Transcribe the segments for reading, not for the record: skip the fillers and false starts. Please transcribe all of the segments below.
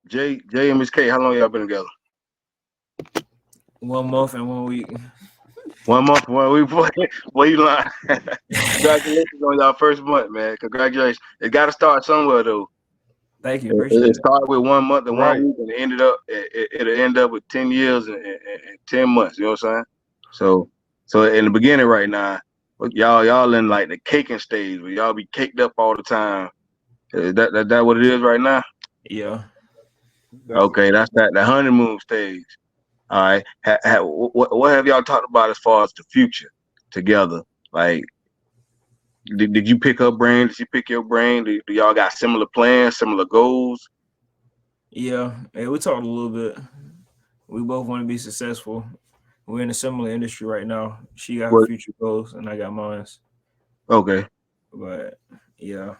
J and Miss K, how long y'all been together? 1 month and 1 week. 1 month, 1 week. Boy, you lying. Congratulations on y'all first month, man. Congratulations. It got to start somewhere though. Thank you, It appreciate it. started with 1 month and Right. 1 week, and it'll end up with 10 years and 10 months. You know what I'm saying? So in the beginning, right now, y'all in like the caking stage where y'all be caked up all the time. Is that what it is right now? Yeah. That's Okay, that's the honeymoon stage. All right. What have y'all talked about as far as the future together? Like, did you pick her brain? Did she pick your brain? Do y'all got similar plans, similar goals? Yeah. Hey, we talked a little bit. We both want to be successful. We're in a similar industry right now. She got her What? future goals and I got mine. Okay. But yeah.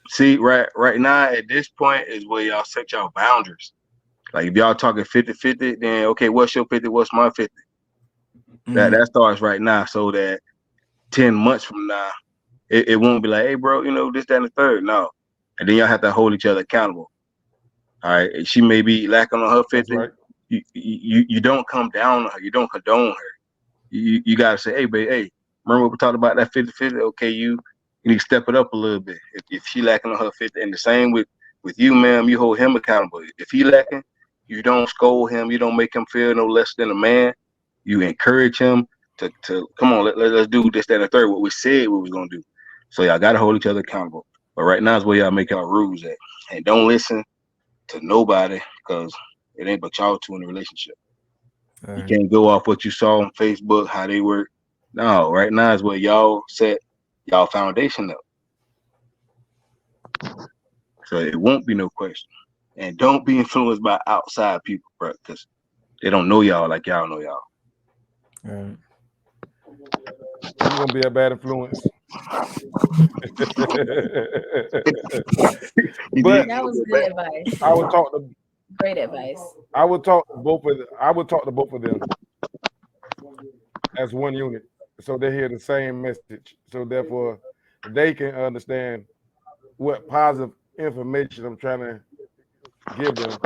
See, right now at this point is where y'all set y'all boundaries. Like if y'all talking 50-50, then okay, what's your 50? What's my 50? That Mhm. starts right now, so that 10 months from now, it won't be like, hey, bro, this, that, and the third. No, and then y'all have to hold each other accountable. All right, she may be lacking on her that's 50. right. You don't come down on her. You don't condone her. You gotta say, hey, babe, hey, remember what we talked about that 50-50? Okay, you need to step it up a little bit. If she lacking on her 50, and the same with you, ma'am, you hold him accountable. If he lacking, you don't scold him. You don't make him feel no less than a man. You encourage him to come on, let's do this, that, and the third. What we said we was gonna do. So y'all gotta hold each other accountable. But right now is where y'all make y'all rules at, and don't listen to nobody because it ain't but y'all two in a relationship. All You right. can't go off what you saw on Facebook, how they work. No, right now is where y'all set y'all foundation up. So it won't be no question. And don't be influenced by outside people, bro, because they don't know y'all like y'all know y'all. All right. I'm gonna be a bad influence. You But did That you was get good back. advice. I would talk to Great advice. I would talk to both of them as one unit, so they hear the same message. So therefore, they can understand what positive information I'm trying to give them,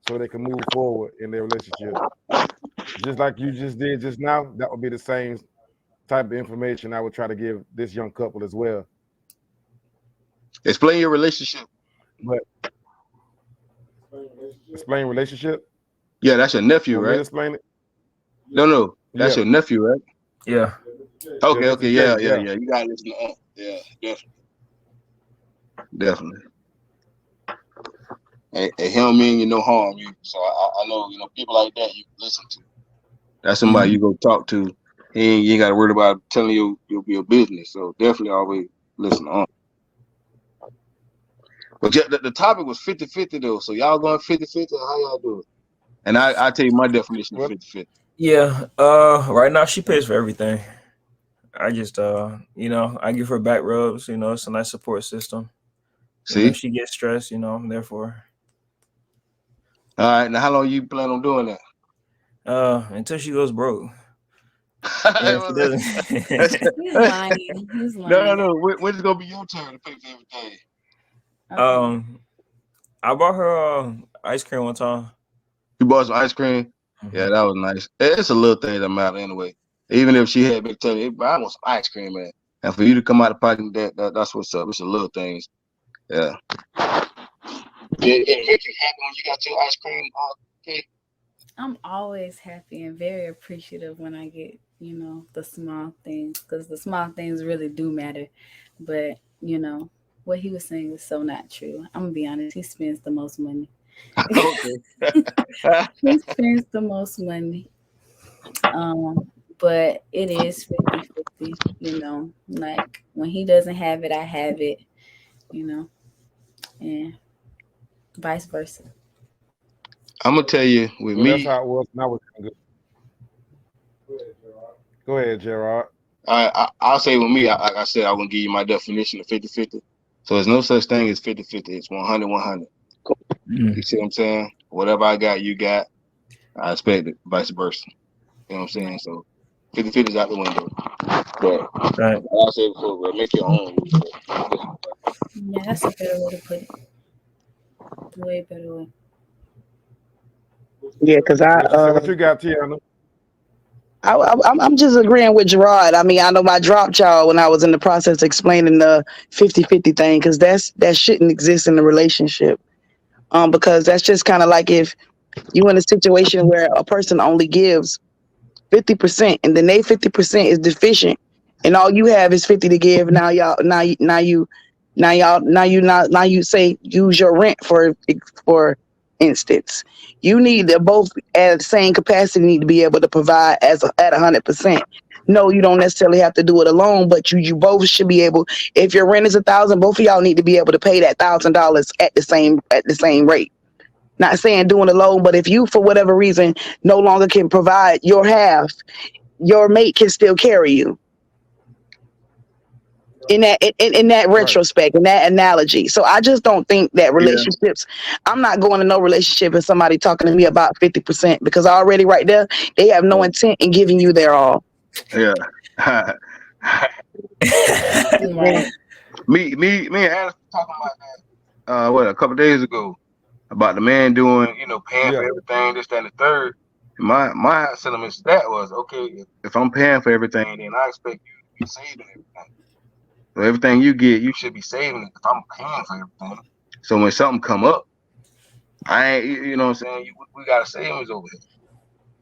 so they can move forward in their relationship. Just like you just did just now, that would be the same type of information I would try to give this young couple as well. Explain your relationship. But explain relationship. Yeah, that's your nephew, Want me to right? explain it? No, that's Yeah. your nephew, right? Yeah. Yeah, Okay, Mr. yeah, K. yeah, Yeah. yeah. You gotta listen to yeah, definitely. And him mean you no harm, you. So I know, people like that you can listen to. That's somebody Mhm. you go talk to. You ain't got to worry about telling your business. So definitely always listen on. But the topic was 50-50 though. So y'all going 50-50? How y'all do it? And I tell you my definition of Well, 50-50. Yeah. Right now she pays for everything. I just I give her back rubs, it's a nice support system. See? She gets stressed, I'm there for her. All right. Now how long you plan on doing that? Until she goes broke. And if she doesn't He's lying. He's No, lying. no. When's it gonna be your turn to pay for everything? Okay. um I bought her ice cream one time. You bought some ice cream? Yeah, Hmm. that was nice. It's a little thing that matter anyway. Even if she had been telling you, "Hey, I want some ice cream, man." And for you to come out of pocket, that's what's up. It's the little things. Yeah. It make you happy when you got your ice cream cake. I'm always happy and very appreciative when I get, the small things because the small things really do matter. But, what he was saying is so not true. I'm going to be honest. He spends the most money. Okay. He spends the most money. Um, but it is 50-50, like when he doesn't have it, I have it, you know, and vice versa. I'm gonna tell you, with well, that's me, how it was when I was younger. Go ahead, Gerard. I'll say with me, like I said, I wouldn't give you my definition of 50-50. So there's no such thing as 50-50. It's 100-100. You see what I'm saying? Whatever I got, you got. I expect it, vice versa. You know what I'm saying? Right. So 50-50 is out the window. But Right. like I said before, bro, make your own. Yeah, that's a better way to put it. A way better way. Yeah, because What you got, Tiana? I'm just agreeing with Gerard. I mean, I know I dropped y'all when I was in the process of explaining the 50-50 thing, because that shouldn't exist in a relationship. Because that's just kind of like if you in a situation where a person only gives 50% and then they 50% is deficient and all you have is 50 to give. Now you say use your rent for instance. You need to both at the same capacity need to be able to provide at 100%. No, you don't necessarily have to do it alone, but you both should be able. If your rent is 1,000, both of y'all need to be able to pay that $1,000 at the same rate. Not saying doing it alone, but if you for whatever reason no longer can provide your half, your mate can still carry you. In that retrospect, in that analogy. So I just don't think that relationships, I'm not going to no relationship and somebody talking to me about 50% because already right there, they have no intent in giving you their all. Yeah. Right. me and Alice talking about that a couple days ago about the man doing, paying for everything, this, that, and the third. My sentiment to that was, okay, if I'm paying for everything, then I expect you to be saving everything. So everything you get, you should be saving it if I'm paying for everything. So when something come up, I ain't, you know what I'm saying, we got savings over here.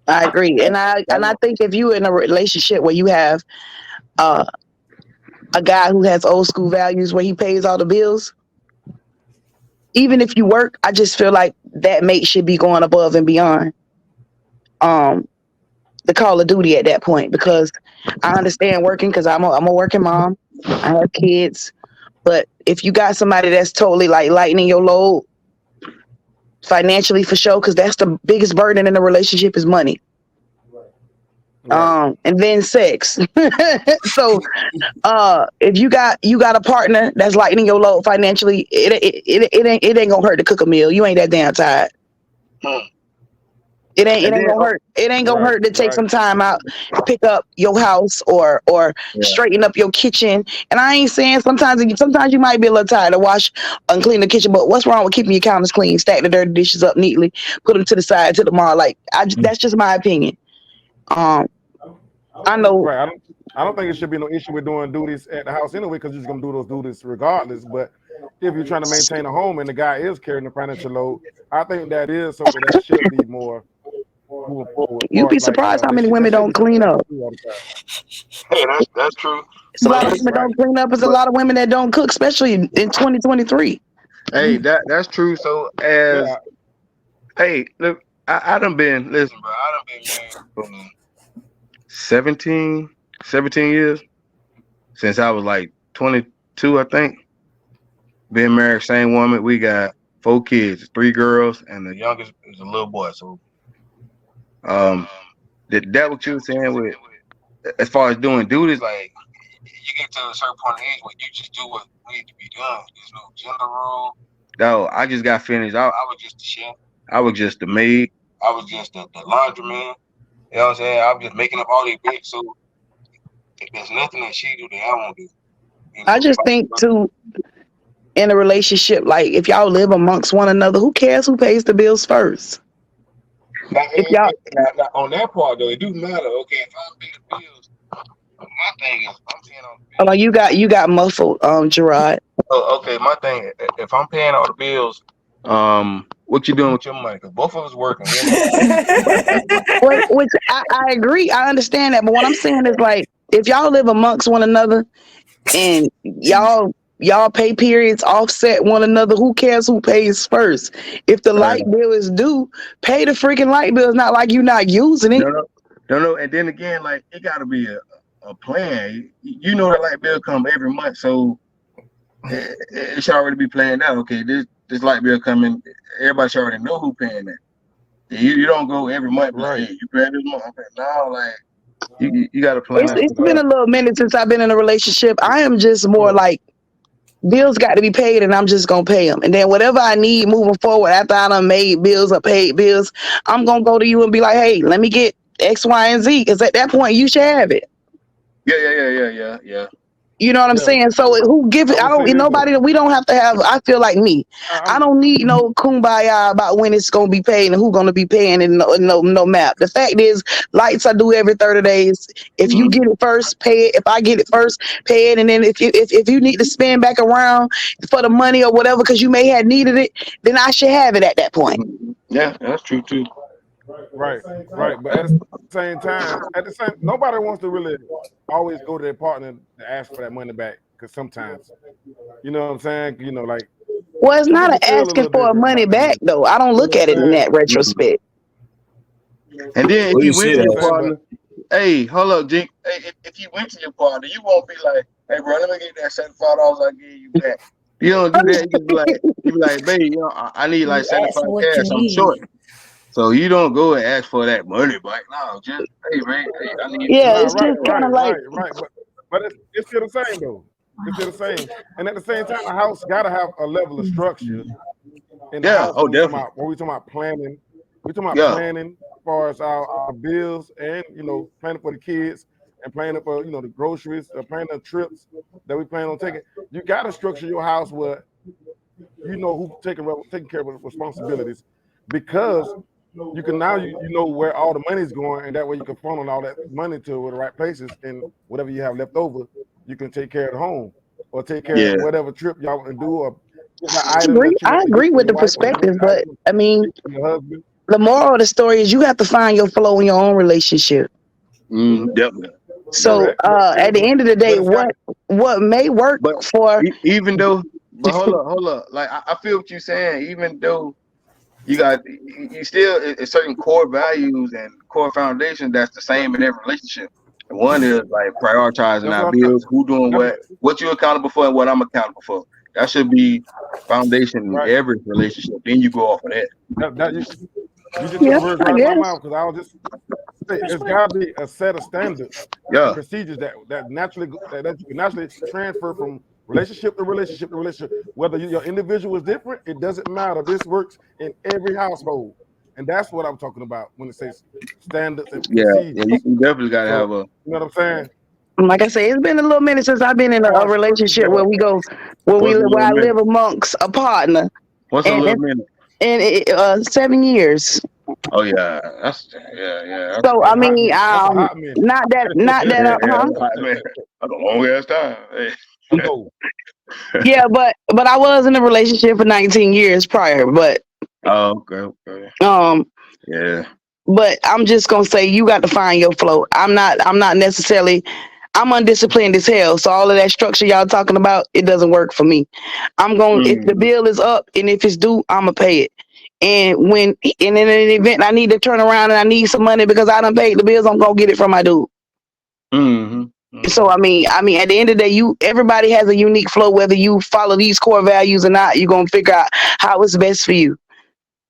I agree. And I think if you're in a relationship where you have a guy who has old school values where he pays all the bills, even if you work, I just feel like that mate should be going above and beyond the call of duty at that point, because I understand working because I'm a working mom. I have kids. But if you got somebody that's totally like lightening your load financially, for sure, because that's the biggest burden in a relationship is money. And then sex. So if you got a partner that's lightening your load financially, it ain't gonna hurt to cook a meal. You ain't that damn tired. It ain't gonna hurt. It ain't gonna hurt to take some time out, pick up your house or straighten up your kitchen. And I ain't saying sometimes you might be a little tired to wash and clean the kitchen, but what's wrong with keeping your counters clean, stack the dirty dishes up neatly, put them to the side to tomorrow? Like that's just my opinion. I know. Right. I don't think it should be no issue with doing duties at the house anyway, because you're just gonna do those duties regardless. But if you're trying to maintain a home and the guy is carrying the financial load, I think that is something that should be more moving forward. You'd be surprised how many women don't clean up. Hey, that's true. It's a lot of women don't clean up. There's a lot of women that don't cook, especially in 2023. Hey, that's true. So hey, look, I done been, listen, bro, I done been married for 17 years since I was like 22, I think. Been married, same woman. We got 4 kids, 3 girls, and the youngest is a little boy. So, that what you were saying with, as far as doing duties, like you get to a certain point of age where you just do what needs to be done. There's no gender rule. No, I just got finished. I was just the chef. I was just the maid. I was just the laundryman. You know what I'm saying? I was just making up all these bits. So there's nothing that she do that I won't do. I just think too, in a relationship, like if y'all live amongst one another, who cares who pays the bills first? Now, on that part though, it do matter. Okay, if I pay the bills, my thing is I'm paying all the bills. Hold on, you got muffled, Gerard. Oh, okay, my thing, if I'm paying all the bills, what you doing with your money? Because both of us working. Which I agree, I understand that, but what I'm saying is, like, if y'all live amongst one another and y'all pay periods offset one another, who cares who pays first? If the light bill is due, pay the freaking light bill. It's not like you're not using it. No. And then again, like, it got to be a plan. You know that light bill come every month, so it should already be planned out. Okay, this light bill coming. Everybody should already know who paying that. You don't go every month, right? Like, hey, you paying this month? No, like you got to plan. It's been a little minute since I've been in a relationship. I am just more like, bills got to be paid, and I'm just gonna pay them. And then whatever I need moving forward, after I done made bills or paid bills, I'm gonna go to you and be like, hey, let me get X, Y, and Z. Because at that point, you should have it. Yeah. You know what I'm Yeah. saying? So who give it? I I would say don't. this though. Nobody. We don't have to have. I feel like me. I I'm, don't need no kumbaya about when it's gonna be paid and who gonna be paying and no map. The fact is, lights I do every 30 days. If you get it first, pay it. If I get it first, pay it. And then if you need to spend back around for the money or whatever because you may have needed it, then I should have it at that point. Yeah, that's true too. right. But at the same time, nobody wants to really always go to their partner to ask for that money back. Because sometimes, you know what I'm saying? You know, like Well, it's some not people an feel a asking little for different money about that back money. though. I don't look at it in that retrospect. And then if Well, you you went say to You know your what I'm saying? that. partner, hey, hold up, Jink. Hey, if you went to your partner, you won't be like, hey, bro, let me get that $75 I gave you back. You don't do that. You be like, babe, I need like You 75 ask for what cash. you I'm short. need. So you don't go and ask for that money back. No, just hey, man, hey, I need Yeah, Nah, it's just kind of like But it's still the same though. It's still the same. And at the same time, the house gotta have a level of structure in the yeah, house oh definitely. when we talking about planning. We talking about Yeah. planning as far as our bills and planning for the kids and planning for the groceries, planning the trips that we plan on taking. You gotta structure your house where you know who's taking care of the responsibilities because you can now you know where all the money's going, and that way you can funnel all that money to the right places, and whatever you have left over, you can take care of the home or take care Yeah. of whatever trip y'all want to do or the I item agree. that you I want to agree get for with your the wife or the perspective, but item I mean, for your husband. the moral of the story is you have to find your flow in your own relationship. Definitely. So Correct, but at the end of the day, it's got what may work But for even though, but hold up. Like I feel what you're saying. Even though you still it's certain core values and core foundations that's the same in every relationship. And one is like prioritizing that's our what I'm bills, who doing that's what you're accountable for, and what I'm accountable for. That should be foundation in right. every relationship. Then you go off of that. That you just took yeah, the words I right out of my guess. mouth because I was just say it's got to be a set of standards and Yeah. procedures that naturally that you can naturally transfer from relationship to relationship to relationship. Whether your individual is different, it doesn't matter. This works in every household, and that's what I'm talking about when it says standards and Yeah. procedures. You definitely gotta So have a you know what I'm saying? Like I say, it's been a little minute since I've been in As far a as structures relationship go, where I live amongst a partner, what's a and little minute? 7 years. Oh yeah. Yeah. So I that's a hot mean, minute. That's a hot minute. not that, Yeah, huh? man. That's a long ass time. Hey. Oh, Yeah, but I was in a relationship for 19 years prior, but Oh, okay. um. Yeah. But I'm just gonna say you got to find your flow. I'm not necessarily. I'm undisciplined as hell. So all of that structure y'all talking about, it doesn't work for me. I'm going if the Mm. bill is up and if it's due, I'ma pay it. And in an event I need to turn around and I need some money because I done paid the bills, I'm gonna get it from my dude. So I mean at the end of the day, everybody has a unique flow, whether you follow these core values or not, you're gonna figure out how it's best for you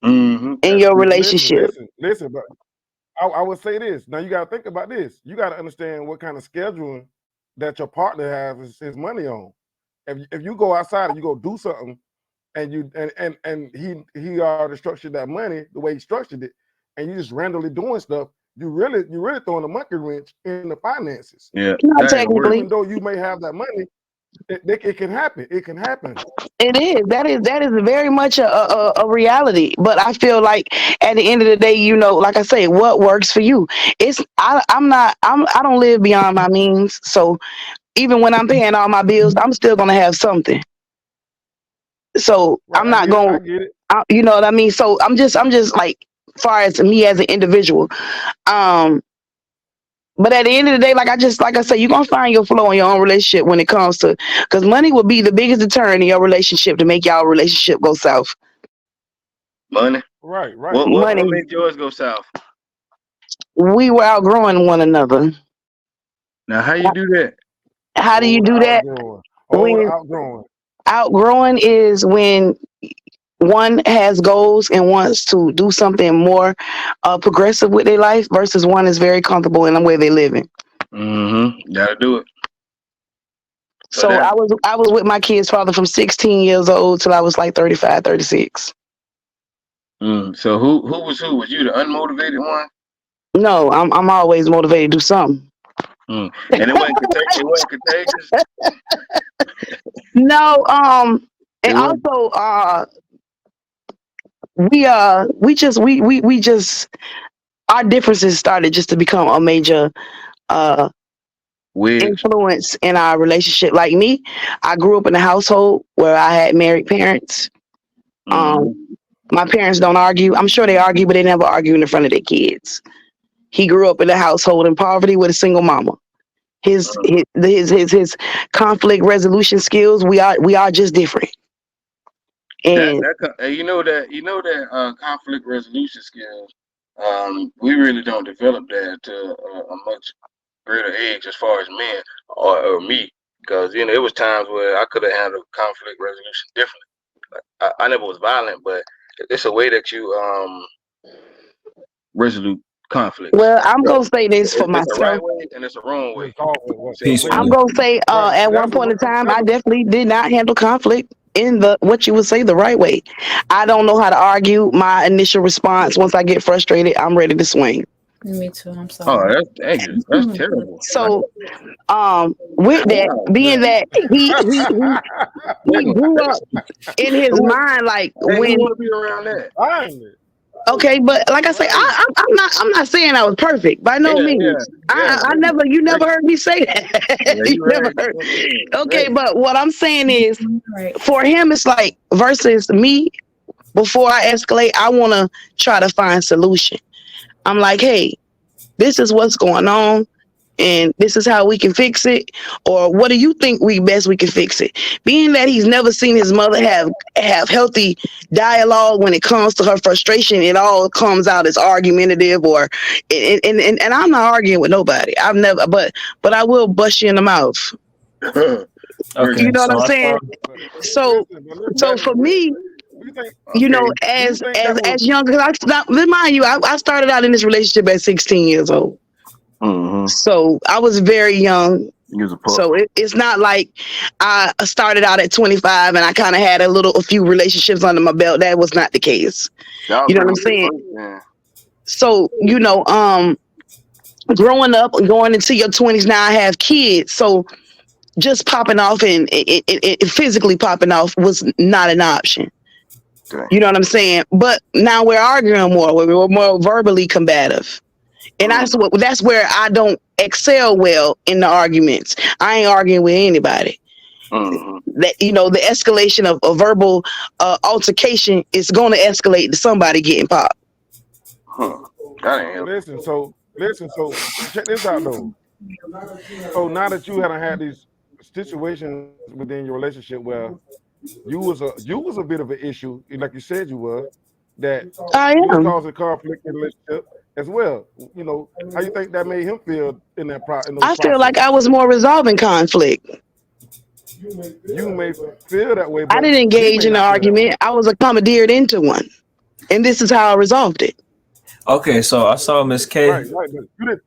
in That's your true. relationship. listen. But I would say this. Now you got to think about this. You got to understand what kind of scheduling that your partner has his money on. If you go outside and you go do something, and you and he already structured that money the way he structured it, and you just randomly doing stuff, you really throwing a monkey wrench in the finances. Yeah. Not That ain't work. technically. Even though you may have that money, it can happen. It can happen. It is. That is very much a reality. But I feel like at the end of the day, like I say, what works for you. I don't live beyond my means. So even when I'm paying all my bills, I'm still gonna have something. So Right. I'm not I gonna, get it. you know what I mean. So I'm just like, far as me as an individual, um. But at the end of the day, like I say, you're gonna find your flow in your own relationship when it comes to, because money will be the biggest deterrent in your relationship to make y'all relationship go south. Money. Right. What Money. made yours go south? We were outgrowing one another. Now how you do that? How do you do that? When Outgrowing. outgrowing is when one has goals and wants to do something more progressive with their life versus one is very comfortable in the way they're living. Gotta do it. So I was with my kid's father from 16 years old till I was like 35, 36. So who was who? Was you the unmotivated one? No, I'm always motivated to do something. And it wasn't contagious. It wasn't contagious. No, It and wasn't. also we just our differences started just to become a major Which influence in our relationship. Like me, I grew up in a household where I had married parents. My parents don't argue. I'm sure they argue, but they never argue in front of their kids. He grew up in a household in poverty with a single mama. His conflict resolution skills, we are just different. And you know that conflict resolution skills. We really don't develop that to a much greater age as far as men or me, because it was times where I could have handled conflict resolution differently. I never was violent, but it's a way that you resolute conflict. well, I'm gonna say this for It's a myself. right way and it's a wrong way. Peacefully. I'm gonna say at one point in time, I definitely did not handle conflict in what you would say the right way. I don't know how to argue. My initial response, once I get frustrated, I'm ready to swing. Me too. I'm Oh, sorry. that's dangerous. That's terrible. So, with that, being that he grew up in his mind like Hey, when. who want to be around that? Okay, but like I say, I'm not saying I was perfect by no means. You never heard me say that. You never heard. Okay, but what I'm saying is, Right. for him, it's like versus me. Before I escalate, I want to try to find solution. I'm like, hey, this is what's going on, and this is how we can fix it. Or what do you think we can fix it? Being that he's never seen his mother have healthy dialogue when it comes to her frustration, it all comes out as argumentative and I'm not arguing with nobody. I've never, but I will bust you in the mouth. Okay, You know what I'm saying? So for me, as young, because remind you, I started out in this relationship at 16 years old. So I was very young. So it's not like I started out at 25 and I kind of had a few relationships under my belt. That was not the case. You know what I'm saying? So, growing up and going into your 20s, now I have kids. So just popping off and physically popping off was not an option. You know what I'm saying? But now we're arguing more. We're more verbally combative. And that's where I don't excel well in the arguments. I ain't arguing with anybody. That the escalation of a verbal altercation is going to escalate to somebody getting popped. Listen, so check this out though. So now that you haven't had these situations within your relationship where you was a bit of an issue, like you said you were, that I am causing conflict in the relationship as well. How you think that made him feel in that process? I feel like I was more resolving conflict. You may feel that way, but I didn't engage in an argument. I was accommodated into one, and this is how I resolved it. Okay, so I saw Miss K. Right.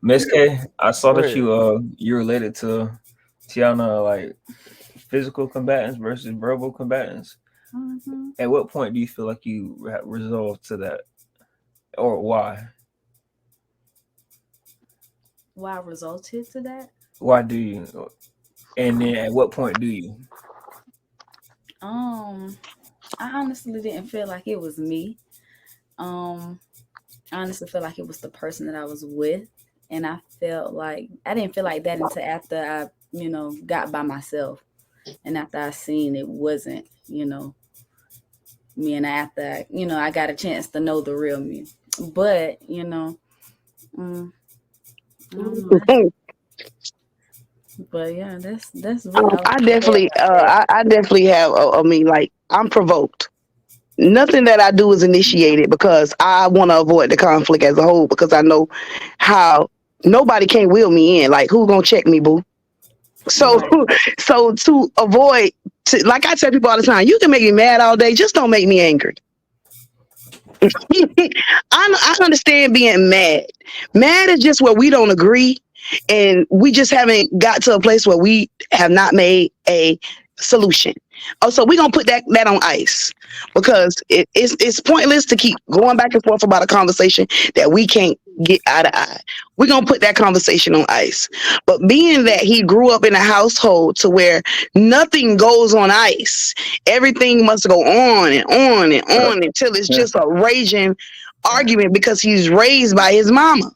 Miss K, I saw that you related to Tiana, like physical combatants versus verbal combatants. At what point do you feel like you resolved to that, or why? Why I resulted to that? Why do you? And then at what point do you? I honestly didn't feel like it was me. I honestly feel like it was the person that I was with, and I didn't feel like that until after I, got by myself, and after I seen it wasn't, me, and after I got a chance to know the real me. But I don't know. But yeah, that's what I definitely have. Like, I'm provoked. Nothing that I do is initiated because I want to avoid the conflict as a whole, because I know how nobody can wheel me in. Like, who's gonna check me, boo? So to avoid, like I tell people all the time, you can make me mad all day, just don't make me angry. I understand being mad. Mad is just where we don't agree, and we just haven't got to a place where we have not made a solution. Also, we're gonna put that on ice, because it's pointless to keep going back and forth about a conversation that we can't get eye to eye. We're gonna put that conversation on ice. But being that he grew up in a household to where nothing goes on ice, everything must go on and on and on until it's just a raging argument because he's raised by his mama.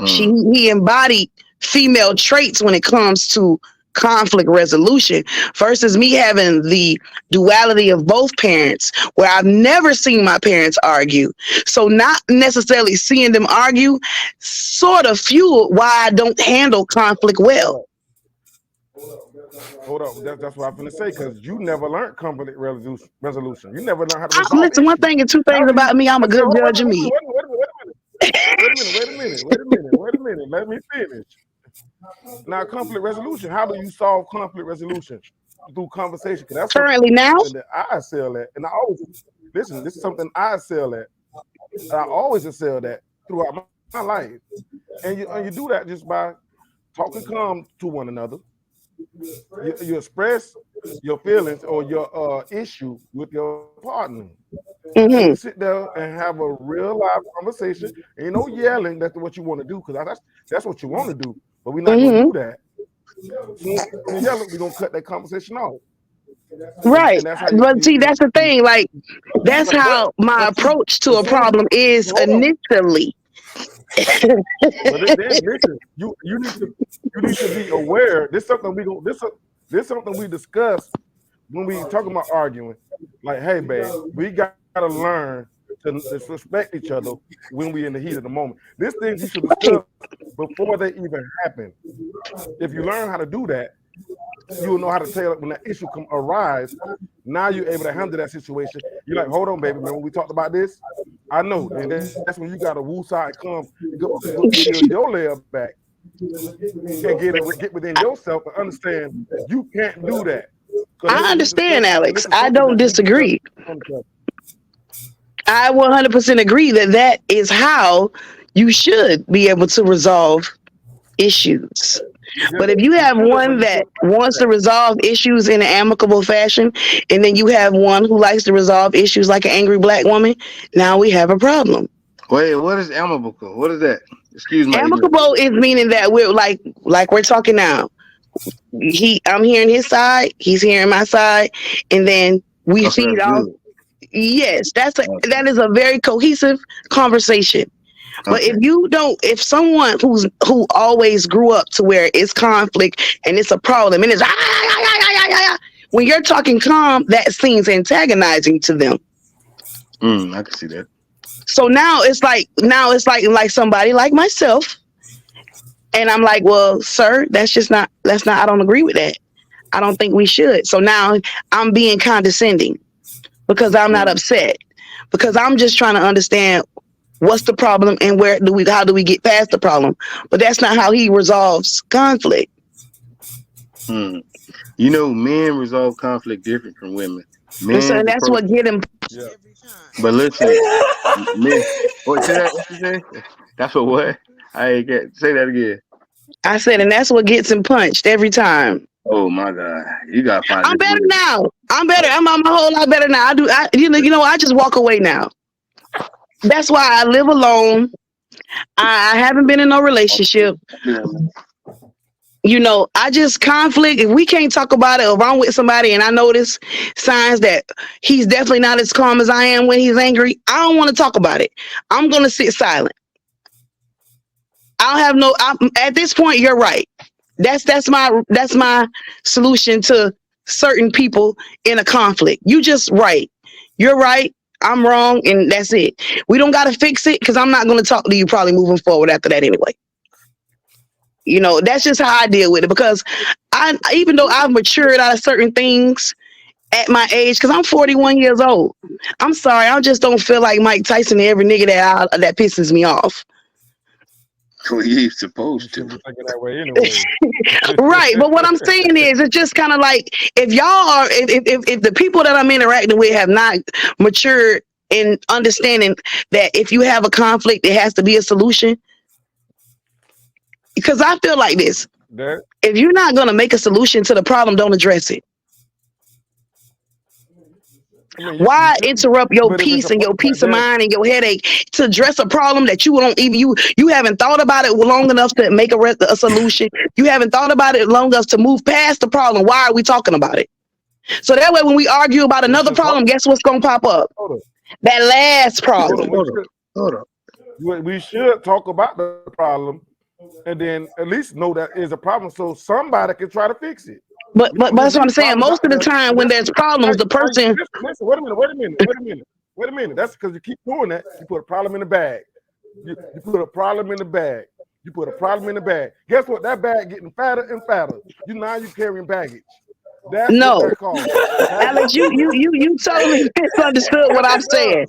He embodied female traits when it comes to conflict resolution versus me having the duality of both parents where I've never seen my parents argue. So not necessarily seeing them argue sort of fueled why I don't handle conflict well. Hold up, that's what I'm gonna say, because you never learned conflict resolution. You never learned how to resolve Listen, one issues. thing and two things about me, I'm a good judge of me. Wait a minute. Let me finish. Now, conflict resolution. How do you solve conflict resolution? Through conversation. That's currently now that I excel at, and I always listen. This is something I excel at. And I always excel at throughout my life, and you do that just by talking calm to one another. You express your feelings or your issue with your partner. You sit there and have a real live conversation. Ain't no yelling. That's what you want to do, because that's what you want to do. But we're not going to do that. So yelling, we're going to cut that conversation off. Right. But see, that's the thing. Like, that's how my approach to a problem is initially. But then, listen, you need to be aware. This something we discuss when we talking about arguing. Like, hey, babe, we gotta learn to respect each other when we in the heat of the moment. This thing you should discuss before they even happen. If you learn how to do that, you will know how to tell when that issue arise. Now you're able to handle that situation. You're like, hold on, baby, man. When we talked about this, I know. And that's when you got to woo side come, go your layer back, and get within yourself and understand you can't do that. I understand, Alex. I don't disagree. I 100% agree that is how you should be able to resolve issues. But if you have one that wants to resolve issues in an amicable fashion, and then you have one who likes to resolve issues like an angry black woman, now we have a problem. Wait, what is amicable? What is that? Excuse me. Amicable is meaning that we're like we're talking now. I'm hearing his side, he's hearing my side, and then we feed off. Yes, that is a very cohesive conversation. But if someone who always grew up to where it's conflict and it's a problem and it's when you're talking calm, that seems antagonizing to them. I can see that. So now it's like somebody like myself, and I'm like, well, sir, that's not. I don't agree with that. I don't think we should. So now I'm being condescending because I'm not upset, because I'm just trying to understand what's the problem and how do we get past the problem. But that's not how he resolves conflict. You know, men resolve conflict different from women. Men, so that's what get him. Yeah. But listen, men. What you say? That's what? I ain't get. Say that again. I said, and that's what gets him punched every time. Oh my God, you gotta find. I'm better now. I'm better. I'm a whole lot better now. I just walk away now. That's why I live alone. I haven't been in no relationship. I just conflict. If we can't talk about it, or if I'm with somebody and I notice signs that he's definitely not as calm as I am when he's angry, I don't want to talk about it. I'm going to sit silent. At this point, you're right. That's my solution to certain people in a conflict. You just right. You're right. I'm wrong, and that's it. We don't got to fix it, because I'm not going to talk to you probably moving forward after that anyway. That's just how I deal with it, because even though I've matured out of certain things at my age, because I'm 41 years old, I'm sorry, I just don't feel like Mike Tyson to every nigga that pisses me off. Well, you're supposed to. That way anyway. Right, but what I'm saying is, it's just kind of like, if the people that I'm interacting with have not matured in understanding that if you have a conflict, there has to be a solution. Because I feel like this: if you're not going to make a solution to the problem, don't address it. I mean, Why shouldn't. interrupt your But if it's a peace and your problem like peace of that, mind and your headache to address a problem that you don't even you haven't thought about it long enough to make a solution? You haven't thought about it long enough to move past the problem. Why are we talking about it? So that way, when we argue about we another should talk. problem, guess what's gonna pop up? Hold on. That last Hold problem. on. We should talk about the problem, and then at least know that is a problem, so somebody can try to fix it. But We don't that's just what I'm leave saying. problems Most out of the there. time, when there's problems, the person Listen, wait a minute. That's because you keep doing that. You put a problem in the bag. You put a problem in the bag. You put a problem in the bag. Guess what? That bag getting fatter and fatter. Now you carrying baggage. That's no. what that called. Alex, you totally misunderstood what I'm saying.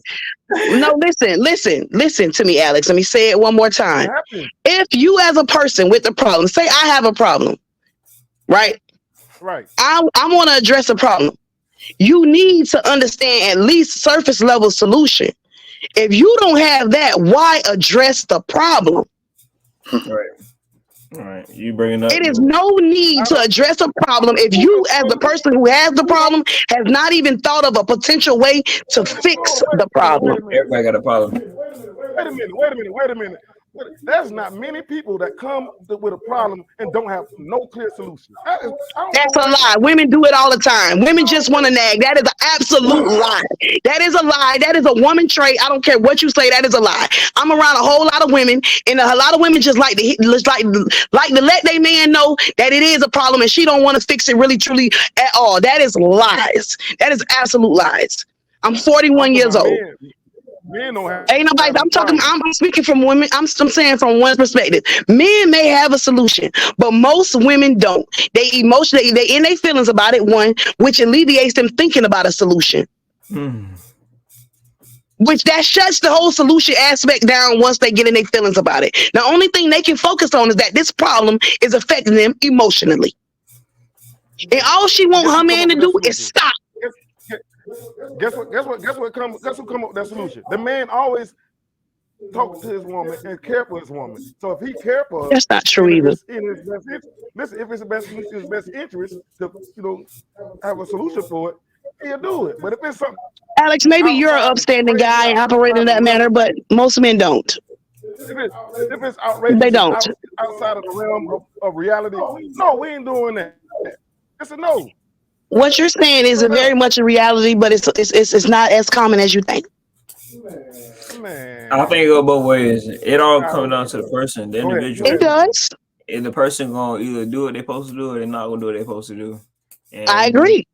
No, listen to me, Alex. Let me say it one more time. If you as a person with a problem, say I have a problem, right? Right. I want to address a problem. You need to understand at least surface level solution. If you don't have that, why address the problem? All right, you bringing up. It is no need to address a problem if you, as the person who has the problem, has not even thought of a potential way to fix the problem. Everybody got a problem. Wait a minute. There's not many people that come with a problem and don't have no clear solution. That's a lie. Women do it all the time. Women just want to nag. That is an absolute lie. That is a lie. That is a woman trait. I don't care what you say. That is a lie. I'm around a whole lot of women, and a lot of women just like to let their man know that it is a problem, and she don't want to fix it really, truly at all. That is lies. That is absolute lies. I'm 41 years old. Men don't have, ain't nobody. I'm speaking from women. I'm saying from one perspective. Men may have a solution, but most women don't. They emotionally, they in their feelings about it. One, which alleviates them thinking about a solution. Which that shuts the whole solution aspect down once they get in their feelings about it. The only thing they can focus on is that this problem is affecting them emotionally, and all she want her man to do is stop. Guess who come up with that solution? The man always talks to his woman and care for his woman. So if he care for her, that's not true either. Listen, if it's his best interest to have a solution for it, he'll do it. But if it's something, Alex, maybe you're an upstanding guy and operate in that manner, but most men don't. If it's outrageous, they don't. Outside of the realm of reality, no, we ain't doing that. It's a no. What you're saying is very much a reality, but it's not as common as you think. Man. I think it go both ways. It all comes down to the person, the individual. It does. And the person gonna either do what they're supposed to do or they're not gonna do what they're supposed to do. And I agree.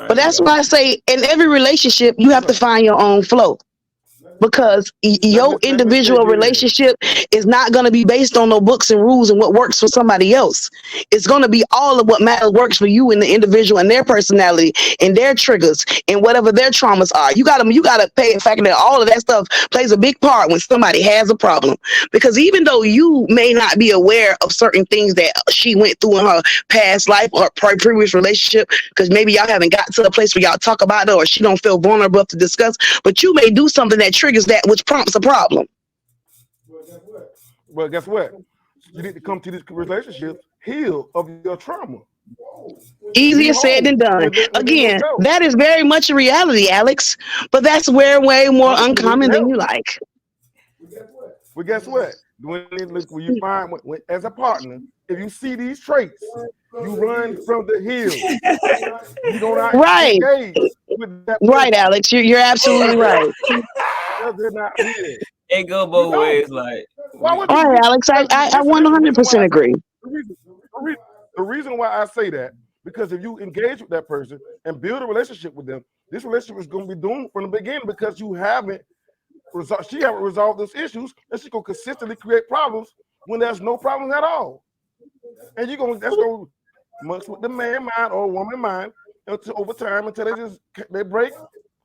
But that's why I say in every relationship, you have to find your own flow. Because your individual relationship is not going to be based on no books and rules and what works for somebody else. It's going to be all of what matters works for you and the individual and their personality and their triggers and whatever their traumas are. You got to pay the fact that all of that stuff plays a big part when somebody has a problem. Because even though you may not be aware of certain things that she went through in her past life or previous relationship, because maybe y'all haven't got to a place where y'all talk about it or she don't feel vulnerable to discuss, but you may do something that triggers that, which prompts a problem. Well, guess what? You need to come to this relationship healed of your trauma. Easier said than done. Again, that is very much a reality, Alex. But that's way more uncommon than you like. Well, guess what? When you find as a partner, if you see these traits, you run from the hill. You don't right. With that right, Alex. You're absolutely right. They're not here. It go both ways. Like, all right, Alex. I 100% agree. The reason why I say that, because if you engage with that person and build a relationship with them, this relationship is going to be doomed from the beginning because she haven't resolved those issues, and she's going to consistently create problems when there's no problems at all. And that's going to mess with the man mind or woman mind over time until they break,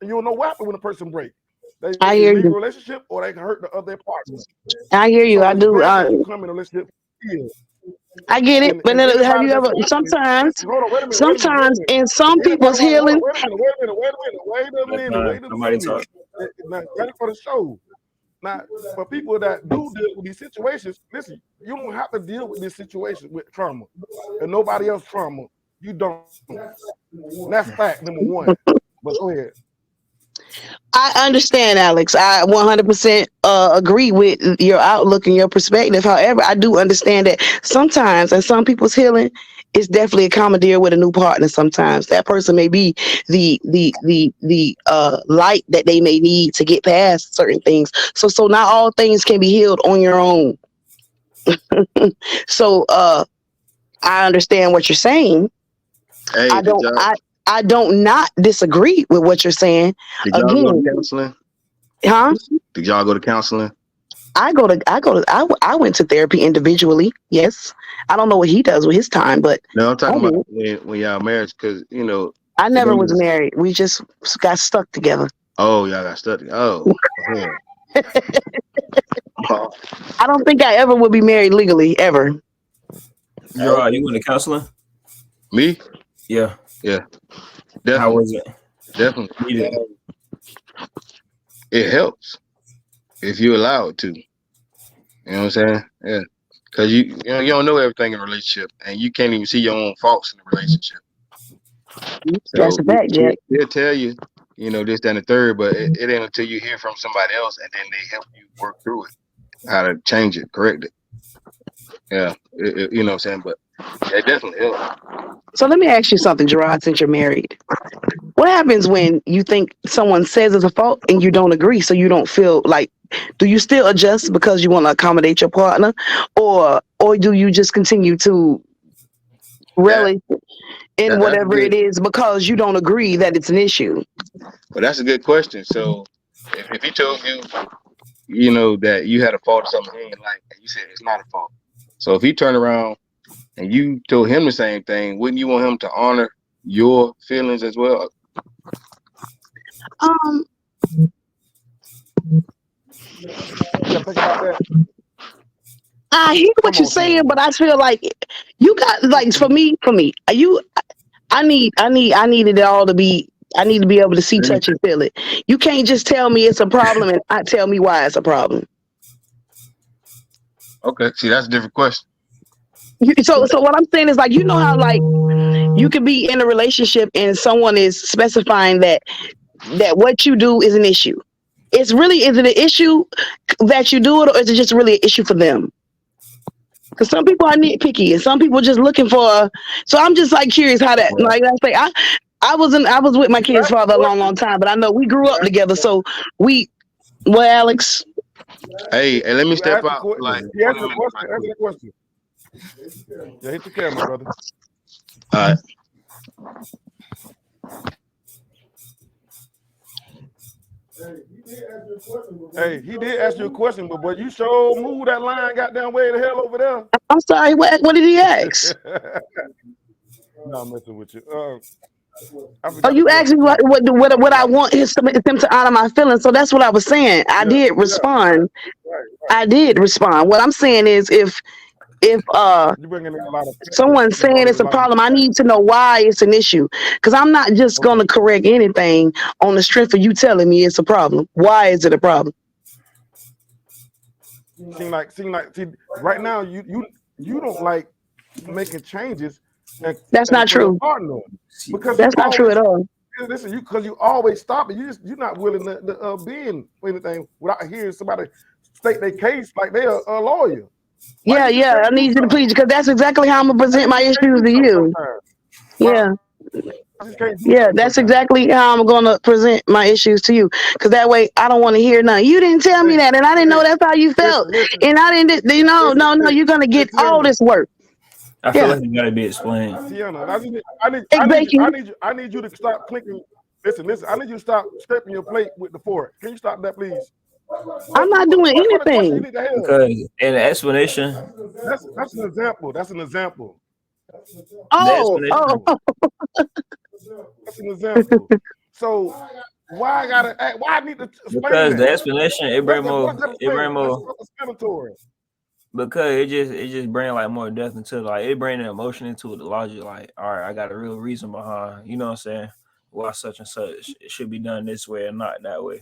and you don't know what happens when a person breaks. They I hear you. A relationship or they can hurt the other partner. I hear you. So I do. Come in a relationship. I get it, but have you ever? Sometimes in some people's healing. Wait a minute. Now, that's for the show. Now, for people that do deal with these situations, listen, you don't have to deal with this situation with trauma and nobody else trauma. You don't. And that's fact number one. But go ahead. I understand, Alex. I 100% agree with your outlook and your perspective. However, I do understand that sometimes, in some people's healing, it's definitely a commandeer with a new partner. Sometimes that person may be the light that they may need to get past certain things. So not all things can be healed on your own. So I understand what you're saying. Hey, I don't not disagree with what you're saying. did y'all go Again, to counseling? huh? Did y'all go to counseling? I went to therapy individually. Yes. I don't know what he does with his time, but No, I'm talking I about did. when y'all married, because I it never don't was just. married. We just got stuck together. Oh, y'all got studied. Oh, yeah. I don't think I ever would be married legally ever. Gerard, you went to counseling? Me? Yeah. Yeah, How definitely, was it? definitely. Needed. It helps if you allow it to. You know what I'm saying? Yeah, because you don't know everything in a relationship, and you can't even see your own faults in a relationship. That's So a fact, Jack. they'll tell you, this, that, and the third, but it ain't until you hear from somebody else, and then they help you work through it, how to change it, correct it. Yeah, you know what I'm saying? But yeah, it definitely helps. So let me ask you something, Gerard, since you're married. What happens when you think someone says it's a fault and you don't agree, so you don't feel like, do you still adjust because you want to accommodate your partner, or do you just continue to That, relish in that's a whatever good, it is because you don't agree that it's an issue? but that's a good question. So if he told you, that you had a fault or something he ain't like, and you said it's not a fault. So if he turned around and you told him the same thing, wouldn't you want him to honor your feelings as well? Um, Yeah, think about that. I hear what Come you're on, saying, Tiana. but I feel like you got, like, for me, I needed it all to be. I need to be able to see, Let me- touch, and feel it. You can't just tell me it's a problem and not tell me why it's a problem. Okay, see, that's a different question. So what I'm saying is, like, how, like, you could be in a relationship and someone is specifying that what you do is an issue. Is it an issue that you do it, or is it just really an issue for them? Because some people are nitpicky and some people just looking for. So I'm just like curious how that. Yeah. Like I say, I was with my kid's Ask the father a long, question. long time, but I know we grew up together. So we, well, Alex, Hey, let me You step asked the out for like question. He asked 20 the minutes question. right Answer quick. the question. Yeah, hit your camera, brother. All right. Hey, he did ask you a question, but boy, you sure move that line goddamn way the hell over there. I'm sorry. What did he ask? No, I'm messing with you. I Oh, forgot the you asked question me too. what I want is them to honor my feelings. So that's what I was saying. I Yeah, did yeah, respond. right. I did respond. What I'm saying is, if You bringing in a lot of factors. someone's You saying brought in it's a a lot of problem, I factors. need to know why it's an issue. Because I'm not just Okay. gonna correct anything on the strength of you telling me it's a problem. Why is it a problem? Seem like right now you don't like making changes That's not for your true. partner because you That's not true always at all. listen, because you always stop it. You're not willing to bend for anything without hearing somebody state their case like they're a lawyer. Why Yeah, you just yeah. can't I do need you to something? please, because that's exactly how I'm gonna Why present you my just can't issues do to something you. sometimes? Yeah. I just can't do Yeah, something that's sometimes. exactly how I'm gonna present my issues to you. Because that way, I don't want to hear nothing. You didn't tell me Hey, that, and I didn't know hey, that's how you felt. listen, And I didn't. listen, No. You're gonna hey, get all Tiana, this work. I feel Yeah, like it gotta be explained. Tiana, exactly. I need you to stop clicking. Listen, I need you to stop scraping your plate with the fork. Can you stop that, please? I'm not doing What the question you anything. need to have? Because in the explanation, That's an example. That's an example. the Oh, explanation, That's an example. So why I gotta act? Why I need to explain because that? the explanation it bring more, That's self-explanatory. because it just bring like more depth into it. Like it bring the emotion into it, the logic. Like, all right, I got a real reason behind, you know what I'm saying, why such and such it should be done this way and not that way.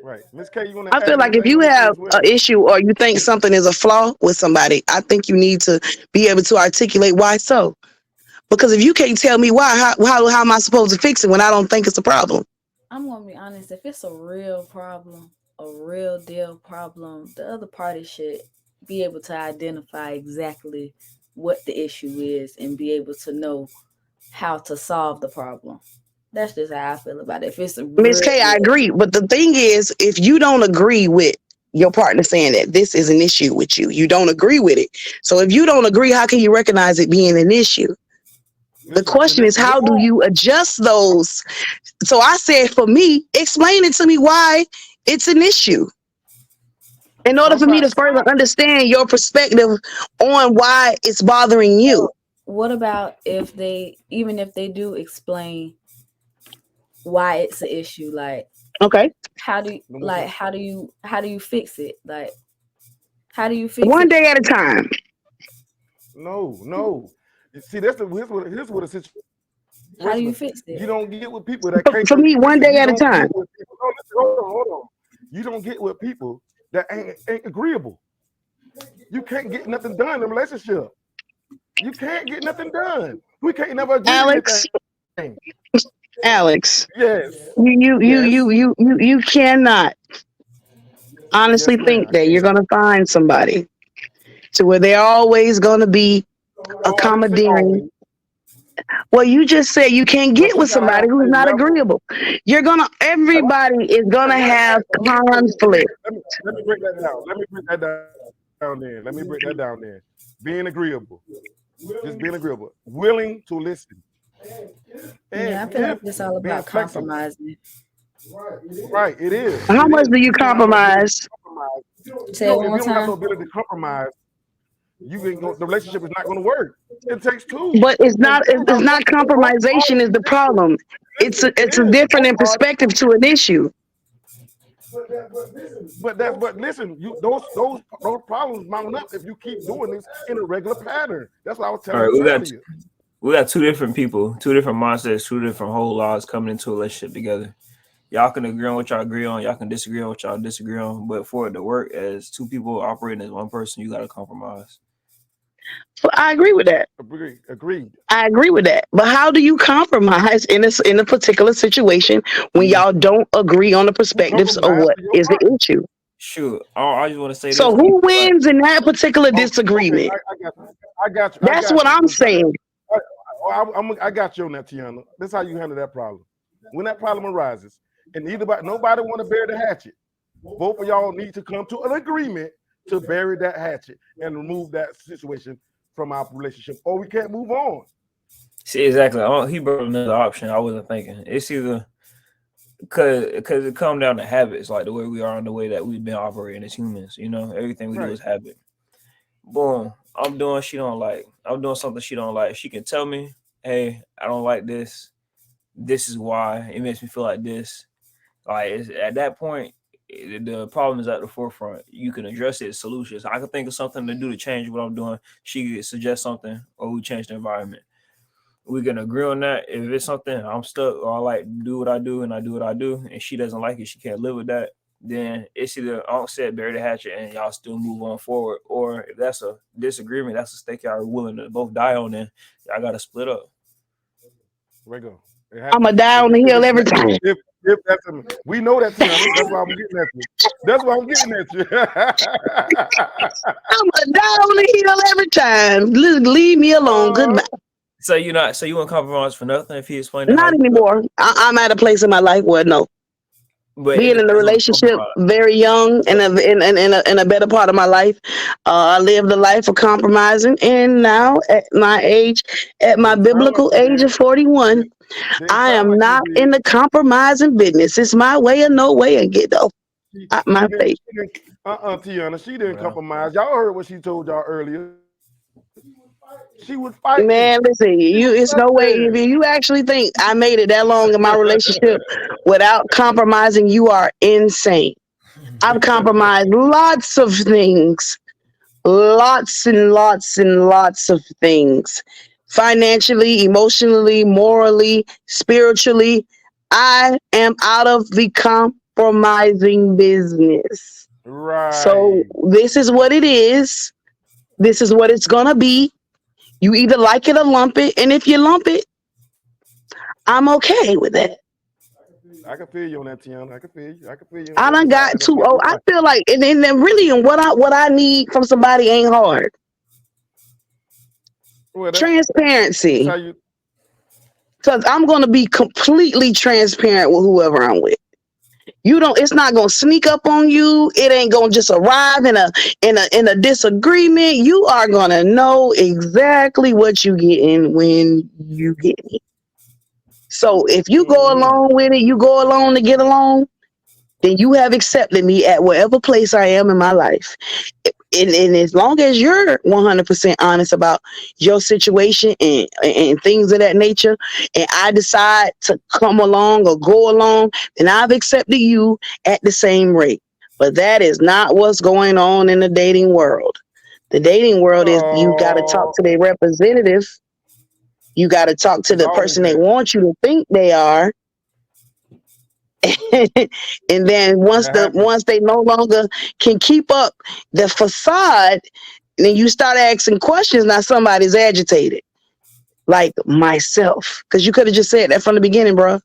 Right, Miss K, you want I to feel add like if anything you on this one have as well? an issue or you think something is a flaw with somebody, I think you need to be able to articulate why so. Because if you can't tell me why, how am I supposed to fix it when I don't think it's a problem? I'm gonna be honest. If it's a real problem, a real deal problem, the other party should be able to identify exactly what the issue is and be able to know how to solve the problem. That's just how I feel about it. If it's a Miss real K, I deal, agree. But the thing is, if you don't agree with your partner saying that this is an issue with you, you don't agree with it. So if you don't agree, how can you recognize it being an issue? The Listen, question is, how do you adjust those? So I said, for me, explain it to me why it's an issue. In order for me to further understand your perspective on why it's bothering you. what about if they, even if they do explain why it's an issue, like Okay. how do you fix it? Like how do you fix One it? day at a time. No. You see, here's what the situation. How do you fix it? You don't get with people that can't. For me, one day at a time. Hold on. You don't get with people that ain't agreeable. You can't get nothing done in a relationship. You can't get nothing done. We can't never agree on anything. Alex, Yes. you cannot honestly think that you're gonna find somebody to where they're always gonna be accommodating. Well, you just said you can't get with somebody who's not agreeable. Everybody is gonna have conflict. Let me break that down. Let me break that down there. Being agreeable. Just being agreeable. Willing to listen. I feel like it's all about compromising. Right, it is. How much do you compromise? Say it one more If you don't have time. no ability to compromise, the relationship is not going to work. It takes two. But it's not compromisation is the problem. It's a different in perspective to an issue. But listen, those problems mount up if you keep doing this in a regular pattern. That's what I was telling you earlier. We got two different people, two different mindsets, two different whole lives coming into a relationship together. Y'all can agree on what y'all agree on. Y'all can disagree on what y'all disagree on. But for it to work as two people operating as one person, you got to compromise. Well, I agree with that. Agreed. I agree with that. But how do you compromise in a particular situation when y'all don't agree on the perspectives of what is the issue? Sure. I just want to say this. So who wins in that particular disagreement? I got you. That's what I'm saying. I got you on that, Tiana. That's how you handle that problem. When that problem arises, and nobody want to bury the hatchet, both of y'all need to come to an agreement to bury that hatchet and remove that situation from our relationship, or we can't move on. See, exactly. He brought another option I wasn't thinking. It's either because it comes down to habits, like the way we are and the way that we've been operating as humans. You know, everything we do is habit. Boom. I'm doing something she don't like. She can tell me, hey, I don't like this. This is why it makes me feel like this. Like at that point, the problem is at the forefront. You can address it, solutions. I can think of something to do to change what I'm doing. She could suggest something, or we change the environment. We can agree on that. If it's something I'm stuck, or I like do what I do and I do what I do, and she doesn't like it, she can't live with that, then it's either onset, bury the hatchet, and y'all still move on forward. Or if that's a disagreement, that's a stake y'all are willing to both die on, then y'all got to split up. There you go. I'm a die on the hill every time. If that's we know that, that's why I'm getting at you. That's why I'm getting at you. I'm a die on the hill every time. Leave me alone. Goodbye. So you won't compromise for nothing if he explained it? Not anymore. I'm at a place in my life where no. But being in a relationship very young and in a better part of my life, I lived a life of compromising, and now at my age, at my biblical age of 41, I am not in the compromising business. It's my way or no way, and get off my face. Tiana, she didn't compromise. Y'all heard what she told y'all earlier. She was fighting. Man, listen, it's no way. If you actually think I made it that long in my relationship without compromising, you are insane. I've compromised lots of things. Lots and lots and lots of things. Financially, emotionally, morally, spiritually. I am out of the compromising business. Right. So this is what it is. This is what it's gonna be. You either like it or lump it, and if you lump it, I'm okay with that. I can feel you on that, Tiana. I can feel you. I done got too old. I feel like, and then really, and what I need from somebody ain't hard. Well, Transparency. how you, Because I'm gonna be completely transparent with whoever I'm with. It's not gonna sneak up on you. It ain't gonna just arrive in a disagreement. You are gonna know exactly what you getting when you get it. So if you go along with it, you go along to get along, then you have accepted me at whatever place I am in my life. And as long as you're 100% honest about your situation and things of that nature, and I decide to come along or go along, then I've accepted you at the same rate. But that is not what's going on in the dating world. The dating world is you got to talk to their representative. You got to talk to the person they want you to think they are. And then once they no longer can keep up the facade, then you start asking questions. Now somebody's agitated, like myself, because you could have just said that from the beginning, bro.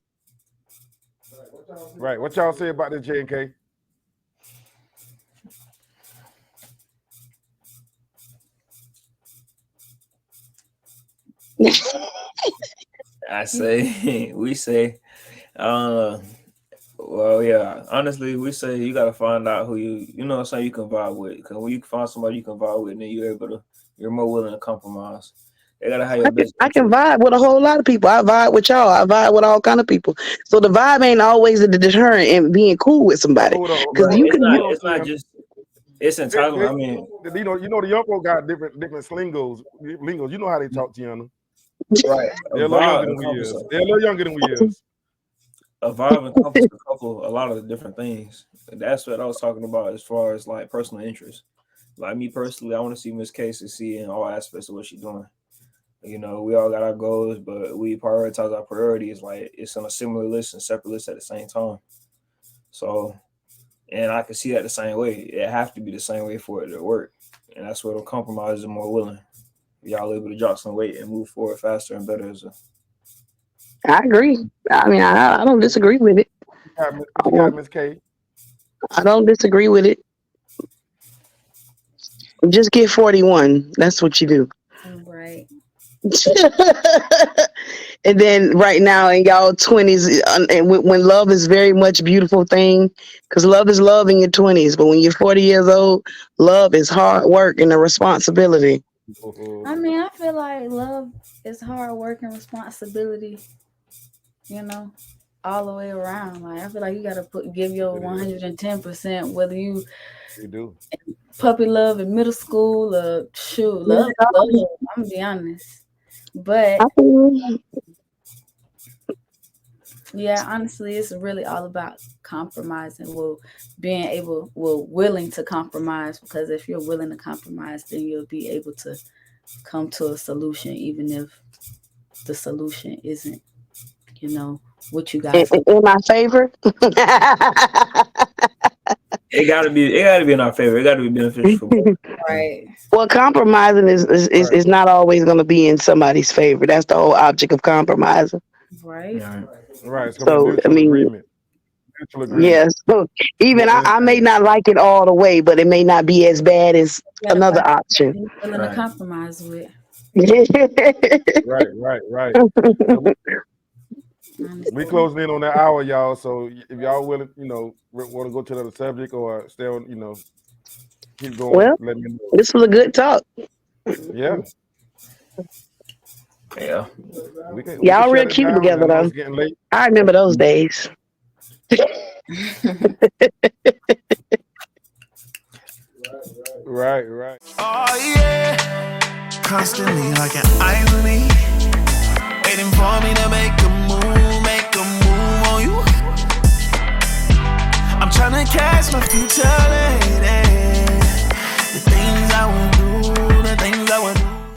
Right. What y'all say about this, J&K? We say, well, yeah. Honestly, we say you gotta find out who you know what I'm saying, you can vibe with. Because when you find somebody you can vibe with, then you're more willing to compromise. They gotta have your best. I can vibe with a whole lot of people. I vibe with y'all. I vibe with all kind of people. So the vibe ain't always the deterrent in being cool with somebody. Because it's not just it's entitlement. I mean, you know the young folk got different lingos. You know how they talk, Tiana. Right. They're a little younger than we is. A vibe encompasses a lot of the different things. That's what I was talking about as far as like personal interest. Like me personally, I want to see Miss K succeed in all aspects of what she's doing. You know, we all got our goals, but we prioritize our priorities. Like it's on a similar list and separate list at the same time. So, and I can see that the same way. It have to be the same way for it to work. And that's where the compromise is more willing. Y'all able to drop some weight and move forward faster and better as a. I agree. I mean, I don't disagree with it. You got Miss K. I don't disagree with it. Just get 41. That's what you do. Right. And then right now in y'all 20s, and when love is very much a beautiful thing, because love is love in your 20s, but when you're 40 years old, love is hard work and a responsibility. I mean, I feel like love is hard work and responsibility, you know, all the way around. Like I feel like you gotta give your 110%, whether you do puppy love in middle school or love. I'm gonna be honest. But yeah, honestly, it's really all about compromising. Willing to compromise, because if you're willing to compromise, then you'll be able to come to a solution, even if the solution isn't, what you guys in my favor. It gotta be in our favor. It gotta be beneficial for both. Right. Well, compromising is not always going to be in somebody's favor. That's the whole object of compromising. Right. Right. So I mean, agreement. Yes. So even I may not like it all the way, but it may not be as bad as another option. You're willing to compromise with. Right. We closing in on that hour, y'all. So if y'all willing, want to go to another subject or stay on, keep going. Well, let me know. This was a good talk. Yeah. Y'all real cute together, though. I remember those days. Right. Oh yeah, constantly like an irony, waiting for me to make a move on you. I'm trying to catch my future lane.